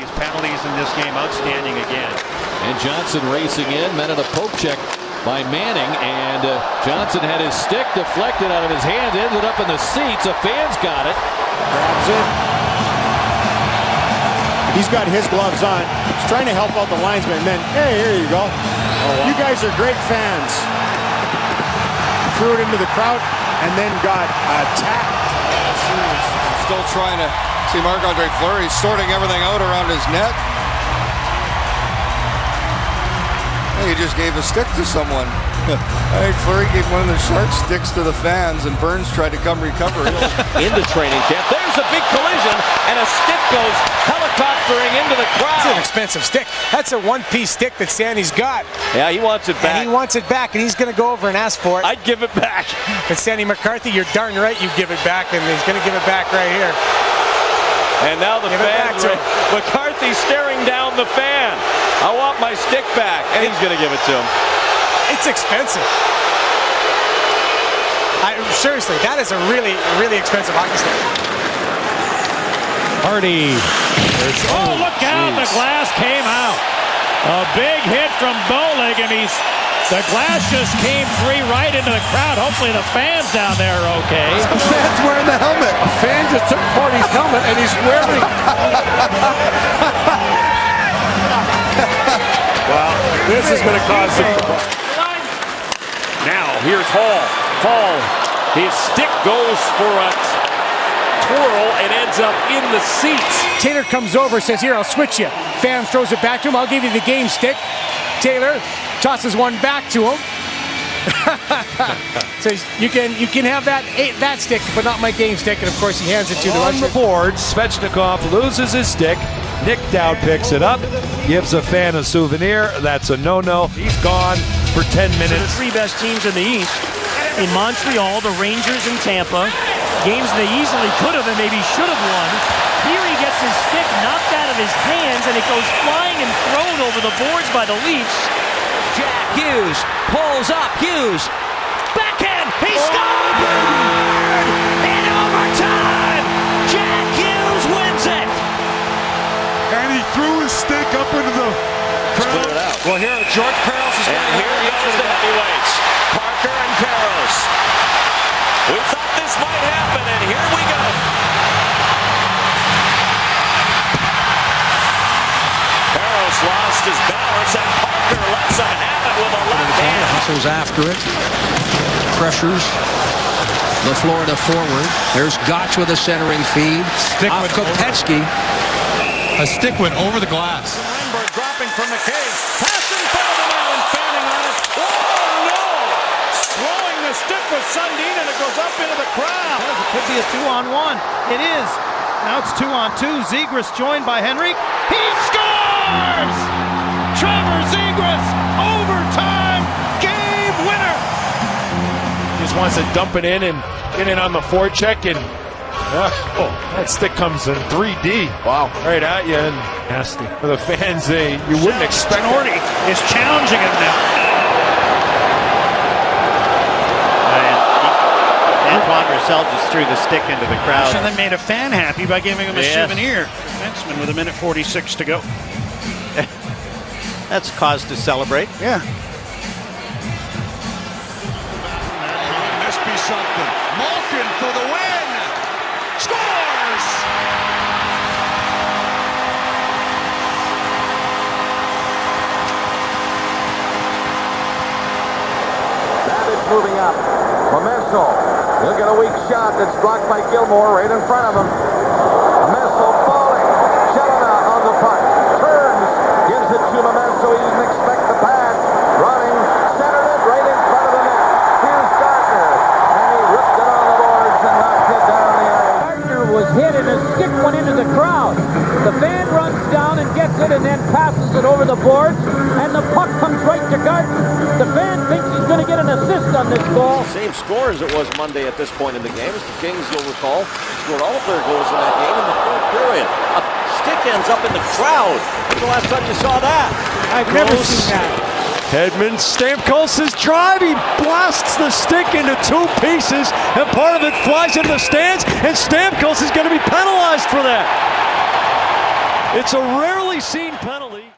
These penalties in this game outstanding again. And Johnson racing in, met at a poke check by Manning, and Johnson had his stick deflected out of his hands, ended up in the seats. A fan's got it. Grabs it. He's got his gloves on. He's trying to help out the linesman. And then, hey, here you go. Oh, wow. You guys are great fans. Threw it into the crowd and then got attacked. Still trying to see Marc-Andre Fleury sorting everything out around his net. He just gave a stick to someone. I think Fleury gave one of the shark sticks to the fans, and Burns tried to come recover. In the training camp, there's a big collision, and a stick goes helicoptering into the crowd. It's an expensive stick. That's a one-piece stick that Sandy's got. Yeah, he wants it back. And he wants it back, and he's going to go over and ask for it. I'd give it back. But Sandy McCarthy, you're darn right you give it back, and he's going to give it back right here. And now the fans, McCarthy staring down the fan. I want my stick back, and he's going to give it to him. It's expensive. Seriously, that is a really, really expensive hockey stick. Hardy. Oh, look out! The glass came out. A big hit from Bowlig, and the glass just came free right into the crowd. Hopefully the fans down there are okay. The fan's wearing the helmet. A fan just took Hardy's helmet and he's wearing it. Well, this is going to cause some... Now, here's Hall. Hall, his stick goes for a twirl and ends up in the seats. Taylor comes over, says, here, I'll switch you. Fan throws it back to him. I'll give you the game stick. Taylor tosses one back to him. Says, you can have that stick, but not my game stick. And of course, he hands it to the On Russian. the board, Svechnikov loses his stick. Nick Dowd picks it up, gives a fan a souvenir. That's a no-no. He's gone for 10 minutes. The three best teams in the East, in Montreal, the Rangers, and Tampa. Games they easily could have and maybe should have won. Here he gets his stick knocked out of his hands, and it goes flying and thrown over the boards by the Leafs. Jack Hughes pulls up. Hughes, backhand. He scored! In overtime, Jack Hughes wins it. And he threw his stick up into the crowd. Well, here, George Peros is And here goes the heavyweights, Parker and Peros. We thought this might happen, and here we go. Peros lost his balance, and Parker lets him have it with a left hand. Hustles after it. Pressures the Florida forward. There's Gotch with a centering feed. Off Kopetsky. A stick went over the glass. Lindbergh dropping from the cage. Pass in front of the net and fanning on it. Oh, no! Throwing the stick with Sundin, and it goes up into the crowd. It could be a 2-on-1. It is. Now it's 2-on-2. Zegras joined by Henrique. He scores! Trevor Zegras, overtime game winner. Just wants to dump it in and get it on the forecheck, and that stick comes in 3D. Wow. Right at you, and nasty. For the fans, you wouldn't expect it. Norty is challenging him now. Antoine Roussel just threw the stick into the crowd. And they made a fan happy by giving him a souvenir. Defenseman with 1:46 to go. That's cause to celebrate. Yeah. Must be something. Malkin for the win. Scores! Savage moving up. Memento. He'll get a weak shot that's blocked by Gilmore right in front of him. Memento falling. Chelena on the puck. Turns. Gives it to Memento. He didn't expect the pass. Running. Centered it right in front of the net. Here's Gardner. And he ripped it on the boards and knocked it down the ice. Gardner was hit and his stick went into the crowd. The fan runs down and gets it and then passes it over the boards. And the puck comes right to Gardner. The fan thinks he's going to get an assist on this goal. Same score as it was Monday at this point in the game. As the Kings, you'll recall, scored all of their goals in that game in the third period. A stick ends up in the crowd. When's the last time you saw that? I've never seen that. Hedman, Stamkos is driving, blasts the stick into two pieces, and part of it flies into the stands, and Stamkos is going to be penalized for that. It's a rarely seen penalty.